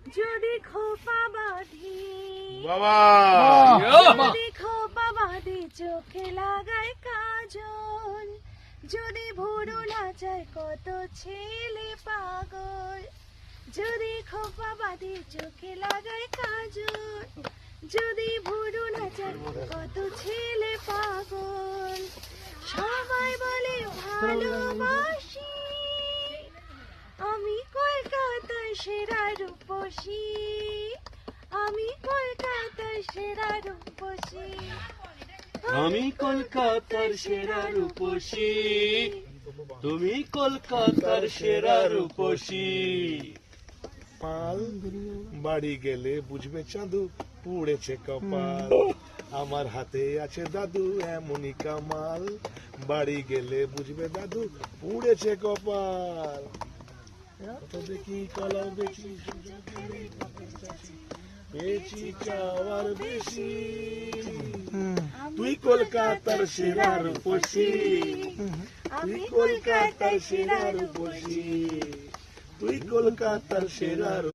যদি খোপা বাঁধি বাবা যদি খোপা বাঁধি চোখে লাগাই কাজল, যদি ভুরু নাচায় কত ছেলে পাগল, যদি খোপা বাঁধি চোখে লাগাই কাজল, যদি ভুরু নাচায় কত ছেলে পাগল, সবাই বলে ভালোবাসি, আমি কলকাতার সেরা রূপসী, আমি কলকাতার সেরা রূপসী, আমি কলকাতার সেরা রূপসী, তুমি কলকাতার সেরা রূপসী। পাল বাড়ি গেলে বুঝবে চাঁদু পুড়েছে কপাল, আমার হাতে আছে দাদু এমনই কামাল, বাড়ি গেলে বুঝবে দাদু পুড়েছে কপাল। তো দেখি কলাও বেশি পেয়েছি চাওয়ার বেশি, তুই কলকাতার সেরা রূপসী, তুই কলকাতার সেরা রূপসী, তুই কলকাতার সেরা